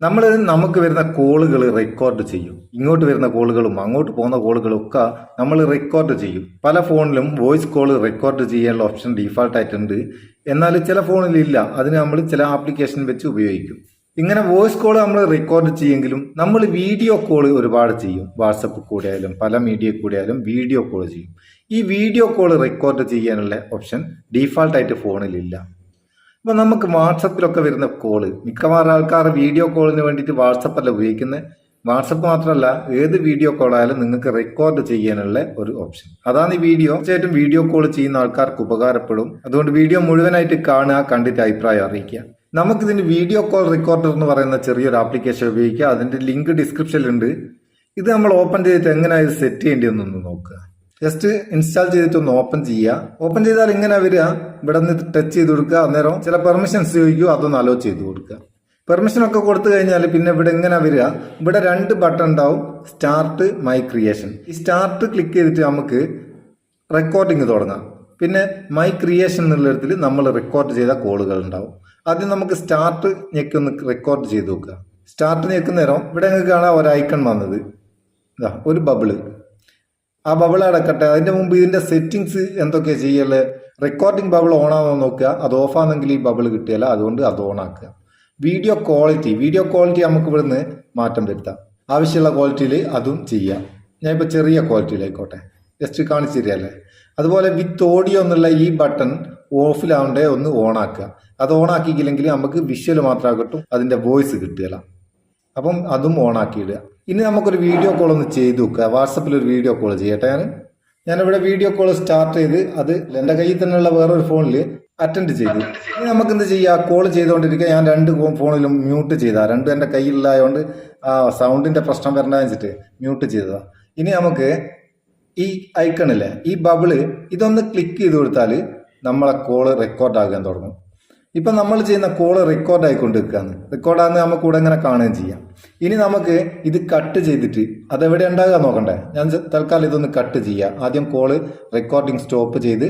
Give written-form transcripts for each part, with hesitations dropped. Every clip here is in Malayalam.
നമുക്ക് വരുന്ന കോളുകൾ റെക്കോർഡ് ചെയ്യും. ഇങ്ങോട്ട് വരുന്ന കോളുകളും അങ്ങോട്ട് പോകുന്ന കോളുകളും ഒക്കെ നമ്മൾ റെക്കോർഡ് ചെയ്യും. പല ഫോണിലും വോയിസ് കോൾ റെക്കോർഡ് ചെയ്യാനുള്ള ഓപ്ഷൻ ഡീഫാൾട്ട് ആയിട്ടുണ്ട്. എന്നാൽ ചില ഫോണിൽ ഇല്ല. അതിന് നമ്മൾ ചില ആപ്ലിക്കേഷൻ വെച്ച് ഉപയോഗിക്കും. ഇങ്ങനെ വോയിസ് കോൾ നമ്മൾ റെക്കോർഡ് ചെയ്യെങ്കിലും നമ്മൾ വീഡിയോ കോൾ ഒരുപാട് ചെയ്യും. വാട്സപ്പ് കൂടെ ആയാലും പല മീഡിയ കൂടെ ആയാലും വീഡിയോ കോൾ ചെയ്യും. ഈ വീഡിയോ കോൾ റെക്കോർഡ് ചെയ്യാനുള്ള ഓപ്ഷൻ ഡീഫാൾട്ടായിട്ട് ഫോണിലില്ല. അപ്പോൾ നമുക്ക് വാട്സപ്പിലൊക്കെ വരുന്ന കോള് മിക്കവാറും ആൾക്കാർ വീഡിയോ കോളിന് വേണ്ടിയിട്ട് വാട്സപ്പല്ല ഉപയോഗിക്കുന്നത്. വാട്സപ്പ് മാത്രമല്ല, ഏത് വീഡിയോ കോൾ ആയാലും നിങ്ങൾക്ക് റെക്കോർഡ് ചെയ്യാനുള്ള ഒരു ഓപ്ഷൻ. അതാണ് ഈ വീഡിയോ. തീർച്ചയായിട്ടും വീഡിയോ കോൾ ചെയ്യുന്ന ആൾക്കാർക്ക് ഉപകാരപ്പെടും. അതുകൊണ്ട് വീഡിയോ മുഴുവനായിട്ട് കാണുക, കണ്ടിട്ട് അഭിപ്രായം അറിയിക്കുക. നമുക്കിതിന് വീഡിയോ കോൾ റെക്കോർഡർ എന്ന് പറയുന്ന ചെറിയൊരു ആപ്ലിക്കേഷൻ ഉപയോഗിക്കുക. അതിന്റെ ലിങ്ക് ഡിസ്ക്രിപ്ഷനിലുണ്ട്. ഇത് നമ്മൾ ഓപ്പൺ ചെയ്തിട്ട് എങ്ങനെയാണ് സെറ്റ് ചെയ്യേണ്ടതെന്നൊന്ന് നോക്കുക. ജസ്റ്റ് ഇൻസ്റ്റാൾ ചെയ്തിട്ട് ഒന്ന് ഓപ്പൺ ചെയ്യുക. ഓപ്പൺ ചെയ്താൽ ഇങ്ങനെ വരിക. ഇവിടെ നിന്ന് ടച്ച് ചെയ്ത് കൊടുക്കുക. അന്നേരം ചില പെർമിഷൻസ് ചോദിക്കുക, അതൊന്ന് അലോ ചെയ്ത് കൊടുക്കുക. പെർമിഷൻ ഒക്കെ കൊടുത്തു കഴിഞ്ഞാൽ പിന്നെ ഇവിടെ ഇങ്ങനെ വരിക. ഇവിടെ 2 ബട്ടൺ ഉണ്ടാവും, സ്റ്റാർട്ട്, മൈ ക്രിയേഷൻ. ഈ സ്റ്റാർട്ട് ക്ലിക്ക് ചെയ്തിട്ട് നമുക്ക് റെക്കോർഡിങ് തുടങ്ങാം. പിന്നെ മൈ ക്രിയേഷൻ എന്നുള്ളിടത്തിൽ നമ്മൾ റെക്കോർഡ് ചെയ്ത കോളുകൾ ഉണ്ടാവും. ആദ്യം നമുക്ക് സ്റ്റാർട്ട് ഞെക്കി ഒന്ന് റെക്കോർഡ് ചെയ്ത് നോക്കുക. സ്റ്റാർട്ട് ഞെക്കുന്നേരം ഇവിടെ നിങ്ങൾക്ക് കാണാൻ ഒരു ഐക്കൺ വന്നത്, ഒരു ബബിള്. ആ ബബിൾ അടക്കട്ടെ. അതിന്റെ മുമ്പ് ഇതിന്റെ സെറ്റിങ്സ് എന്തൊക്കെയാണ് ചെയ്യല്? റെക്കോർഡിംഗ് ബബിൾ ഓൺ ആണോ നോക്കുക. അത് ഓഫ് ആണെങ്കിൽ ഈ ബബിൾ കിട്ടിയല്ല, അതുകൊണ്ട് അത് ഓൺ ആക്കുക. വീഡിയോ ക്വാളിറ്റി നമുക്ക് ഇവിടുന്ന് മാറ്റം വരുത്താം. ആവശ്യമുള്ള ക്വാളിറ്റിയിൽ അതും ചെയ്യാം. ഞാൻ ഇപ്പോൾ ചെറിയ ക്വാളിറ്റിയിലായിക്കോട്ടെ, ജസ്റ്റ് കാണിച്ചു തരികയല്ലേ. അതുപോലെ വിത്ത് ഓഡിയോ എന്നുള്ള ഈ ബട്ടൺ ഓഫിലാവണ്ടേ ഒന്ന് ഓൺ ആക്കുക. അത് ഓൺ ആക്കിയില്ലെങ്കിൽ നമുക്ക് വിഷ്വൽ മാത്രമേ കിട്ടും, അതിന്റെ വോയിസ് കിട്ടുകയില്ല. അപ്പം അതും ഓൺ ആക്കിയിടുക. ഇനി നമുക്കൊരു വീഡിയോ കോൾ ഒന്ന് ചെയ്ത് നോക്കുക. വാട്സപ്പിൽ ഒരു വീഡിയോ കോൾ ചെയ്യട്ടെ. ഞാനിവിടെ വീഡിയോ കോൾ സ്റ്റാർട്ട് ചെയ്ത് അത് എൻ്റെ കയ്യിൽ തന്നെയുള്ള വേറൊരു ഫോണിൽ അറ്റൻഡ് ചെയ്തു. ഇനി നമുക്ക് എന്ത് ചെയ്യുക? കോൾ ചെയ്തുകൊണ്ടിരിക്കുക. ഞാൻ 2 ഫോണിലും മ്യൂട്ട് ചെയ്താ. 2 എൻ്റെ കയ്യിലുള്ളതുകൊണ്ട് ആ സൗണ്ടിന്റെ പ്രശ്നം വരണ്ടെന്ന് വെച്ചിട്ട് മ്യൂട്ട് ചെയ്തതാ. ഇനി നമുക്ക് ഈ ഐക്കണില്ലേ, ഈ ബബിള്, ഇതൊന്ന് ക്ലിക്ക് ചെയ്ത് കൊടുത്താൽ നമ്മളെ കോള് റെക്കോർഡാകാൻ തുടങ്ങും. ഇപ്പം നമ്മൾ ചെയ്യുന്ന കോള് റെക്കോർഡ് ആയിക്കൊണ്ടിരിക്കുകയാണ്. റെക്കോർഡാകുന്ന നമുക്ക് ഇവിടെ ഇങ്ങനെ കാണുകയും ചെയ്യാം. ഇനി നമുക്ക് ഇത് കട്ട് ചെയ്തിട്ട് അതെവിടെ ഉണ്ടാകുക നോക്കണ്ടേ. ഞാൻ തൽക്കാലം ഇതൊന്ന് കട്ട് ചെയ്യാം. ആദ്യം കോള് റെക്കോർഡിങ് സ്റ്റോപ്പ് ചെയ്ത്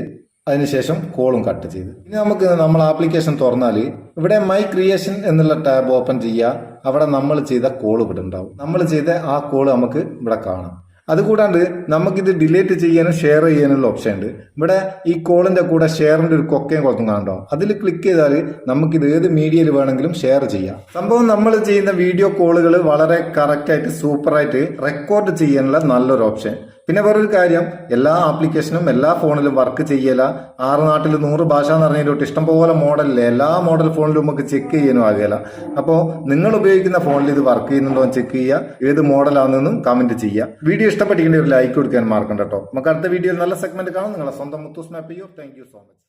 അതിനുശേഷം കോളും കട്ട് ചെയ്ത് ഇനി നമുക്ക് നമ്മൾ ആപ്ലിക്കേഷൻ തുറന്നാൽ ഇവിടെ മൈ ക്രിയേഷൻ എന്നുള്ള ടാബ് ഓപ്പൺ ചെയ്യുക. അവിടെ നമ്മൾ ചെയ്ത കോള് ഇവിടെ ഉണ്ടാവും. നമ്മൾ ചെയ്ത ആ കോള് നമുക്ക് ഇവിടെ കാണാം. അതുകൂടാണ്ട് നമുക്കിത് ഡിലീറ്റ് ചെയ്യാനും ഷെയർ ചെയ്യാനുള്ള ഓപ്ഷൻ ഉണ്ട്. ഇവിടെ ഈ കോളിന്റെ കൂടെ ഷെയറിന്റെ ഒരു കൊക്കയും കൊടുത്തും കാണണ്ടോ, അതിൽ ക്ലിക്ക് ചെയ്താൽ നമുക്കിത് ഏത് മീഡിയയിൽ വേണമെങ്കിലും ഷെയർ ചെയ്യാം. സംഭവം നമ്മൾ ചെയ്യുന്ന വീഡിയോ കോളുകൾ വളരെ കറക്റ്റായിട്ട് സൂപ്പറായിട്ട് റെക്കോർഡ് ചെയ്യാനുള്ള നല്ലൊരു ഓപ്ഷൻ. പിന്നെ വേറൊരു കാര്യം, എല്ലാ ആപ്ലിക്കേഷനും എല്ലാ ഫോണിലും വർക്ക് ചെയ്യല. 6 നാട്ടിൽ 100 ഭാഷ എന്ന് പറഞ്ഞതിലോട്ട് ഇഷ്ടംപോലെ മോഡലില്ലേ, എല്ലാ മോഡൽ ഫോണിലും നമുക്ക് ചെക്ക് ചെയ്യാനും ആകില്ല. അപ്പോൾ നിങ്ങൾ ഉപയോഗിക്കുന്ന ഫോണിൽ ഇത് വർക്ക് ചെയ്യുന്നുണ്ടോ എന്ന് ചെക്ക് ചെയ്യുക. ഏത് മോഡലാണെന്നും കമന്റ് ചെയ്യുക. വീഡിയോ ഇഷ്ടപ്പെട്ടിട്ടുണ്ടെങ്കിൽ ഒരു ലൈക്ക് കൊടുക്കാൻ മറക്കണ്ട കേട്ടോ. നമുക്ക് അടുത്ത വീഡിയോയിൽ നല്ല സെഗ്മെന്റ് കാണാം. നിങ്ങളെ സ്വന്തം Muthoos Meppayur. Thank you so much.